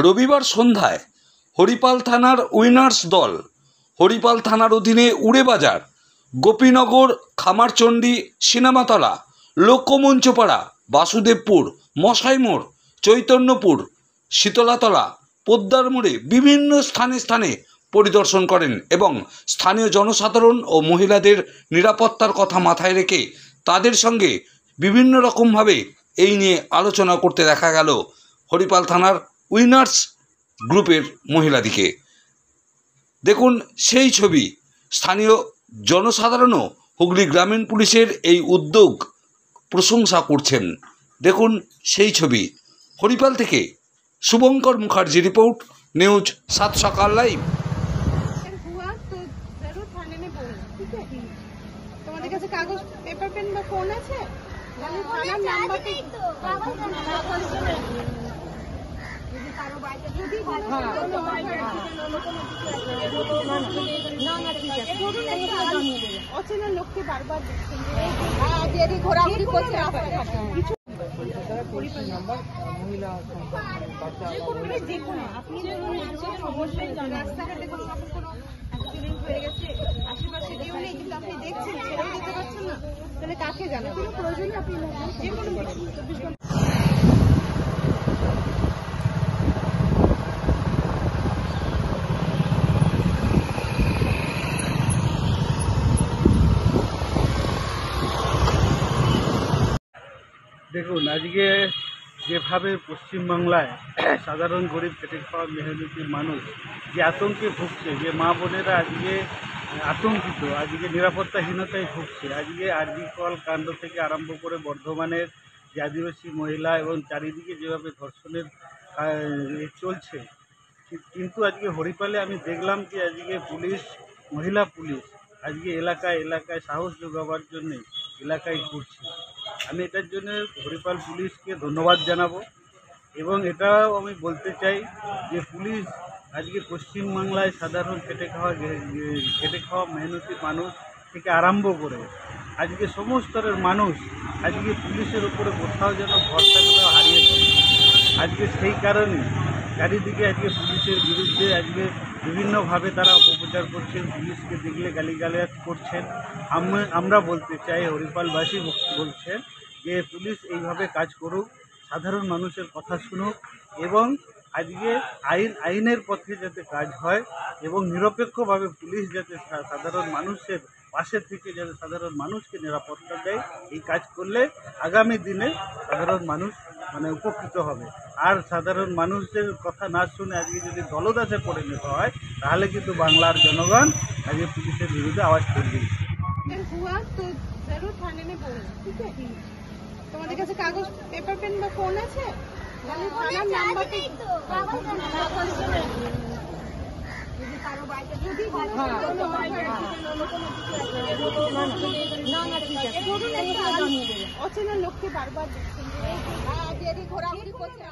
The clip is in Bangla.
রবিবার সন্ধ্যায় হরিপাল থানার উইনার্স দল হরিপাল থানার অধীনে উড়েবাজার, গোপীনগর, খামারচণ্ডী, সিনেমাতলা, লোকমঞ্চপাড়া, বাসুদেবপুর, মশাইমোড়, চৈতন্যপুর, শীতলাতলা, পোদ্দার মোড়ে বিভিন্ন স্থানে পরিদর্শন করেন এবং স্থানীয় জনসাধারণ ও মহিলাদের নিরাপত্তার কথা মাথায় রেখে তাদের সঙ্গে বিভিন্ন রকমভাবে এই নিয়ে আলোচনা করতে দেখা গেল হরিপাল থানার উইনার্স গ্রুপের মহিলাদিকে। দেখুন সেই ছবি। স্থানীয় জনসাধারণও হুগলি গ্রামীণ পুলিশের এই উদ্যোগ প্রশংসা করছেন। দেখুন সেই ছবি। হরিপাল থেকে শুভঙ্কর মুখার্জি রিপোর্ট, নিউজ 7 সকাল লাইভ। তোমাদের কাছে কাগজ, পেপার, পেন বা ফোন আছে? অচেনা লোককে বারবার ঘোরাঘুরি করছে। রাস্তাঘাটে কোনো অ্যাক্সিডেন্ট হয়ে গেছে, আশেপাশে কেউ নেই, কিন্তু আপনি দেখছেন, ছেড়েও যেতে পারছেন না, তাহলে কাকে জানাবেন? প্রয়োজনে আপনি যে কোনো 24 ঘন্টা। দেখুন, আজকে যেভাবে পশ্চিমবাংলায় সাধারণ গরিব খেটে খাওয়া মেহনতি মানুষ যে আতঙ্কে ভুগছে, যে মা বোনেরা আজকে আতঙ্কিত, আজকে নিরাপত্তাহীনতায় ভুগছে, আজকে আরজি কল কাণ্ড থেকে আরম্ভ করে বর্ধমানের যে আদিবাসী মহিলা এবং চারিদিকে যেভাবে ধর্ষণের চলছে, কিন্তু আজকে হরিপালে আমি দেখলাম যে আজকে পুলিশ, মহিলা পুলিশ আজকে এলাকায় সাহস যোগাবার জন্যে এলাকায় ঘুরছে। আমি এটার জন্য হরিপাল পুলিশকে ধন্যবাদ জানাবো এবং এটাও আমি বলতে চাই যে পুলিশ আজকে পশ্চিমবাংলায় সাধারণ খেটে খাওয়া মেহনতি মানুষ থেকে আরম্ভ করে আজকে সমস্ত স্তরের মানুষ আজকে পুলিশের উপরে কোথাও যেন ভরসা হারিয়ে ফেলছে। আজকে সেই কারণে চারিদিকে আজকে পুলিশের বিরুদ্ধে আজকে বিভিন্নভাবে তারা অপপ্রচার করছেন, পুলিশকে দেখলে গালিগালাজ করছেন। আমরা বলতে চাই, হরিপালবাসী বলছেন যে পুলিশ এইভাবে কাজ করুক, সাধারণ মানুষের কথা শুনুক এবং আজকে আইনের পথে যাতে কাজ হয় এবং নিরপেক্ষভাবে পুলিশ যাতে সাধারণ মানুষের পাশে থেকে যাতে সাধারণ মানুষকে নিরাপত্তা দেয়, এই কাজ করলে আগামী দিনে সাধারণ মানুষ উপকৃত হবে। আর সাধারণ মানুষের কথা না শুনে আজকে যদি দলদাসে পরিণত হয় তাহলে কিন্তু বাংলার জনগণ আজকে পুলিশের বিরুদ্ধে আওয়াজ তুলবে। তোমাদের কাছে কাগজ, পেপার, পেন বা ফোন আছে? অচেনা লোককে বারবার ঘোরাঘুরি করছে।